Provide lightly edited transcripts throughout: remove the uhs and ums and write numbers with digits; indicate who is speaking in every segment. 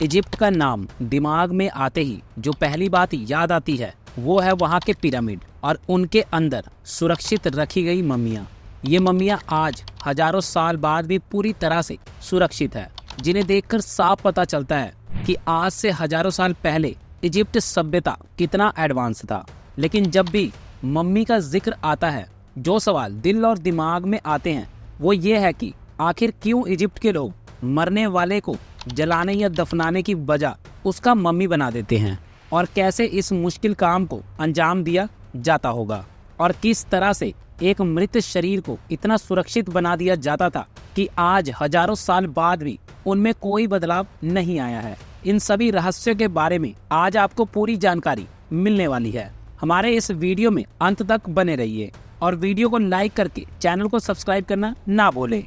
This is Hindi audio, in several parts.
Speaker 1: इजिप्ट का नाम दिमाग में आते ही जो पहली बात याद आती है वो है वहाँ के पिरामिड और उनके अंदर सुरक्षित रखी गई मम्मियाँ। ये मम्मियाँ आज हजारों साल बाद भी पूरी तरह से सुरक्षित है, जिन्हें देखकर साफ पता चलता है कि आज से हजारों साल पहले इजिप्ट सभ्यता कितना एडवांस था। लेकिन जब भी मम्मी का जिक्र आता है, जो सवाल दिल और दिमाग में आते हैं वो ये है कि आखिर क्यों इजिप्ट के लोग मरने वाले को जलाने या दफनाने की बजाय उसका मम्मी बना देते हैं, और कैसे इस मुश्किल काम को अंजाम दिया जाता होगा, और किस तरह से एक मृत शरीर को इतना सुरक्षित बना दिया जाता था कि आज हजारों साल बाद भी उनमें कोई बदलाव नहीं आया है। इन सभी रहस्यों के बारे में आज आपको पूरी जानकारी मिलने वाली है। हमारे इस वीडियो में अंत तक बने रहिए और वीडियो को लाइक करके चैनल को सब्सक्राइब करना ना भूलें।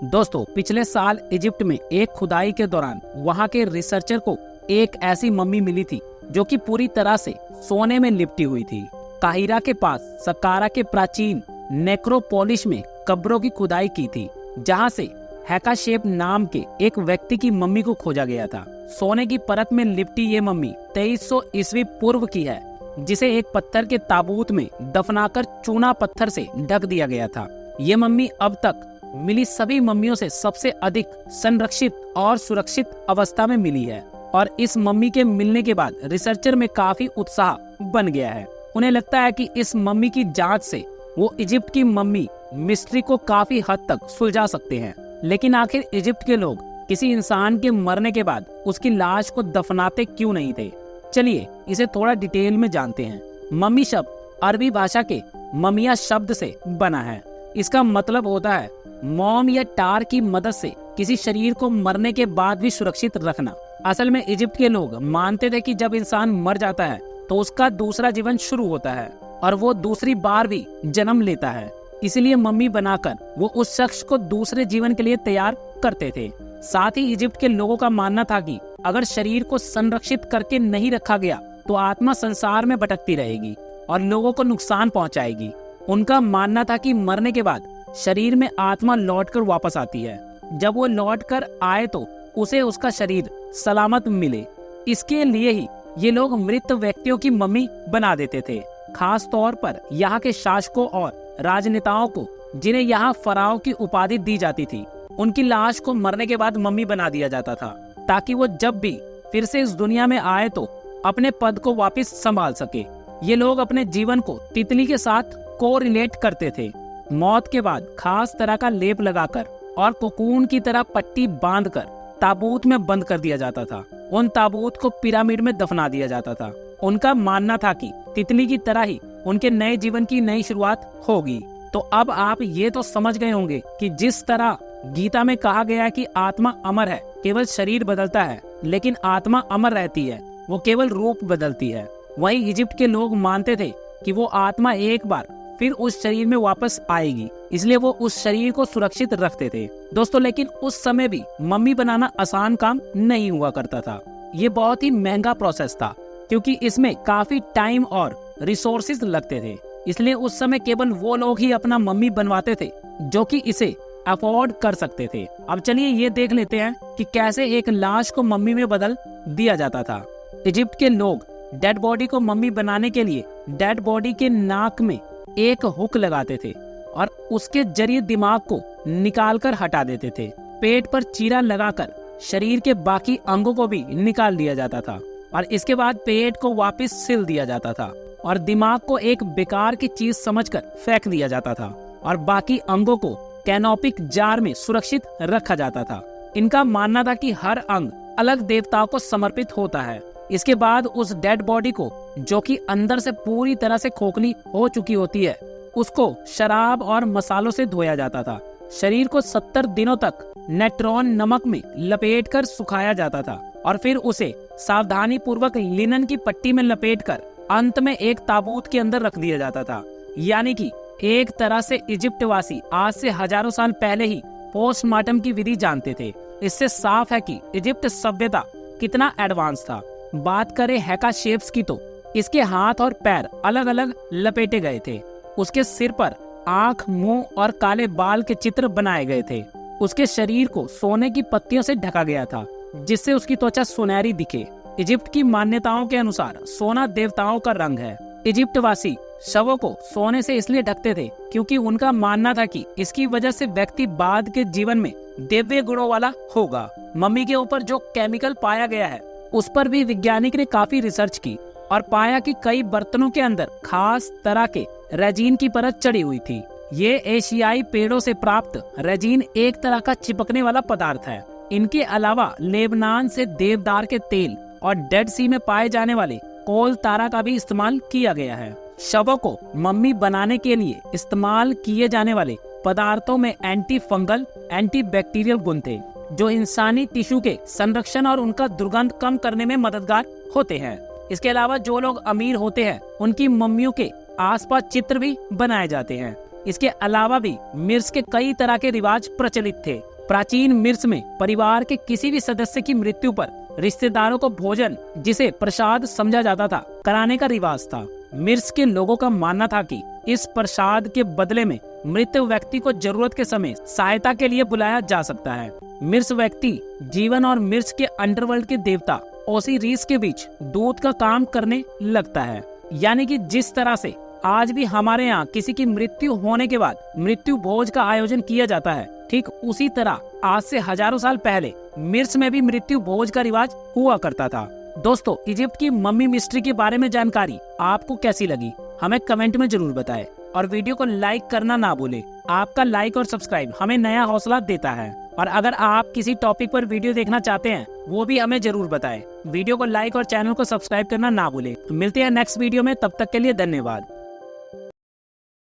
Speaker 1: दोस्तों, पिछले साल इजिप्ट में एक खुदाई के दौरान वहां के रिसर्चर को एक ऐसी मम्मी मिली थी जो कि पूरी तरह से सोने में लिपटी हुई थी। काहिरा के पास सक्कारा के प्राचीन नेक्रोपोलिस में कब्रों की खुदाई की थी, जहां से हैकाशेप नाम के एक व्यक्ति की मम्मी को खोजा गया था। सोने की परत में लिपटी ये मम्मी 2300 ईस्वी पूर्व की है, जिसे एक पत्थर के ताबूत में दफनाकर चूना पत्थर से ढक दिया गया था। ये मम्मी अब तक मिली सभी मम्मियों से सबसे अधिक संरक्षित और सुरक्षित अवस्था में मिली है, और इस मम्मी के मिलने के बाद रिसर्चर में काफी उत्साह बन गया है। उन्हें लगता है कि इस मम्मी की जांच से वो इजिप्ट की मम्मी मिस्ट्री को काफी हद तक सुलझा सकते हैं। लेकिन आखिर इजिप्ट के लोग किसी इंसान के मरने के बाद उसकी लाश को दफनाते क्यों नहीं थे? चलिए इसे थोड़ा डिटेल में जानते हैं। मम्मी शब्द अरबी भाषा के ममिया शब्द से बना है। इसका मतलब होता है मोम या टार की मदद से किसी शरीर को मरने के बाद भी सुरक्षित रखना। असल में इजिप्ट के लोग मानते थे कि जब इंसान मर जाता है तो उसका दूसरा जीवन शुरू होता है और वो दूसरी बार भी जन्म लेता है। इसलिए मम्मी बनाकर वो उस शख्स को दूसरे जीवन के लिए तैयार करते थे। साथ ही इजिप्ट के लोगों का मानना था कि अगर शरीर को संरक्षित करके नहीं रखा गया तो आत्मा संसार में भटकती रहेगी और लोगों को नुकसान पहुंचाएगी। उनका मानना था कि मरने के बाद शरीर में आत्मा लौटकर वापस आती है। जब वो लौटकर आए तो उसे उसका शरीर सलामत मिले। इसके लिए ही ये लोग मृत व्यक्तियों की मम्मी बना देते थे। खास तौर पर यहाँ के शासकों और राजनेताओं को, जिन्हें यहाँ फराओ की उपाधि दी जाती थी, उनकी लाश को मरने के बाद मम्मी बना दिया जाता था, ताकि वो जब भी फिर से इस दुनिया में आए तो अपने पद को वापस संभाल सके। ये लोग अपने जीवन को तितली के साथ कोरिलेट करते थे। मौत के बाद खास तरह का लेप लगाकर और कोकून की तरह पट्टी बांधकर ताबूत में बंद कर दिया जाता था। उन ताबूत को पिरामिड में दफना दिया जाता था। उनका मानना था कि तितली की तरह ही उनके नए जीवन की नई शुरुआत होगी। तो अब आप ये तो समझ गए होंगे कि जिस तरह गीता में कहा गया है कि आत्मा अमर है, केवल शरीर बदलता है, लेकिन आत्मा अमर रहती है, वो केवल रूप बदलती है। वहीं इजिप्ट के लोग मानते थे कि वो आत्मा एक बार फिर उस शरीर में वापस आएगी, इसलिए वो उस शरीर को सुरक्षित रखते थे। दोस्तों, लेकिन उस समय भी मम्मी बनाना आसान काम नहीं हुआ करता था। ये बहुत ही महंगा प्रोसेस था, क्योंकि इसमें काफी टाइम और रिसोर्सेज लगते थे। इसलिए उस समय केवल वो लोग ही अपना मम्मी बनवाते थे जो कि इसे अफोर्ड कर सकते थे। अब चलिए ये देख लेते हैं कि कैसे एक लाश को मम्मी में बदल दिया जाता था। इजिप्ट के लोग डेड बॉडी को मम्मी बनाने के लिए डेड बॉडी के नाक में एक हुक लगाते थे और उसके जरिए दिमाग को निकालकर हटा देते थे। पेट पर चीरा लगाकर शरीर के बाकी अंगों को भी निकाल दिया जाता था और इसके बाद पेट को वापस सिल दिया जाता था और दिमाग को एक बेकार की चीज समझकर फेंक दिया जाता था और बाकी अंगों को कैनोपिक जार में सुरक्षित रखा जाता था। इनका मानना था कि हर अंग अलग देवताओं को समर्पित होता है। इसके बाद उस डेड बॉडी को, जो कि अंदर से पूरी तरह से खोखली हो चुकी होती है, उसको शराब और मसालों से धोया जाता था। शरीर को 70 दिनों तक नेट्रॉन नमक में लपेटकर सुखाया जाता था और फिर उसे सावधानी पूर्वक लिनन की पट्टी में लपेटकर अंत में एक ताबूत के अंदर रख दिया जाता था। यानी कि एक तरह से इजिप्ट वासी आज से हजारों साल पहले ही पोस्टमार्टम की विधि जानते थे। इससे साफ है कि इजिप्ट सभ्यता कितना एडवांस था। बात करें हैकाशेप्स की तो इसके हाथ और पैर अलग अलग लपेटे गए थे। उसके सिर पर आंख, मुंह और काले बाल के चित्र बनाए गए थे। उसके शरीर को सोने की पत्तियों से ढका गया था जिससे उसकी त्वचा सुनहरी दिखे। इजिप्ट की मान्यताओं के अनुसार सोना देवताओं का रंग है। इजिप्ट वासी शवों को सोने से इसलिए ढकते थे क्योंकि उनका मानना था कि इसकी वजह से व्यक्ति बाद के जीवन में दिव्य गुणों वाला होगा। मम्मी के ऊपर जो केमिकल पाया गया है उस पर भी वैज्ञानिक ने काफी रिसर्च की और पाया कि कई बर्तनों के अंदर खास तरह के रेजिन की परत चढ़ी हुई थी। ये एशियाई पेड़ों से प्राप्त रेजिन एक तरह का चिपकने वाला पदार्थ है। इनके अलावा लेबनान से देवदार के तेल और डेड सी में पाए जाने वाले कोल तारा का भी इस्तेमाल किया गया है। शवों को मम्मी बनाने के लिए इस्तेमाल किए जाने वाले पदार्थों में एंटी फंगल, एंटी बैक्टीरियल गुण थे जो इंसानी टिश्यू के संरक्षण और उनका दुर्गंध कम करने में मददगार होते हैं। इसके अलावा जो लोग अमीर होते हैं उनकी मम्मियों के आसपास चित्र भी बनाए जाते हैं। इसके अलावा भी मिर्स के कई तरह के रिवाज प्रचलित थे। प्राचीन मिर्स में परिवार के किसी भी सदस्य की मृत्यु पर रिश्तेदारों को भोजन, जिसे प्रसाद समझा जाता था, कराने का रिवाज था। मिर्स के लोगों का मानना था कि इस प्रसाद के बदले में मृत व्यक्ति को जरूरत के समय सहायता के लिए बुलाया जा सकता है। मिर्स व्यक्ति जीवन और मिर्स के अंडरवर्ल्ड के देवता ओसिरिस के बीच दूत का काम करने लगता है। यानी कि जिस तरह से आज भी हमारे यहाँ किसी की मृत्यु होने के बाद मृत्यु भोज का आयोजन किया जाता है, ठीक उसी तरह आज से हजारों साल पहले मिर्स में भी मृत्यु भोज का रिवाज हुआ करता था। दोस्तों, इजिप्ट की मम्मी मिस्ट्री के बारे में जानकारी आपको कैसी लगी हमें कमेंट में जरूर बताएं और वीडियो को लाइक करना ना भूलें। आपका लाइक और सब्सक्राइब हमें नया हौसला देता है। और अगर आप किसी टॉपिक पर वीडियो देखना चाहते हैं वो भी हमें जरूर बताएं। वीडियो को लाइक और चैनल को सब्सक्राइब करना ना भूलें। तो मिलते हैं नेक्स्ट वीडियो में, तब तक के लिए धन्यवाद।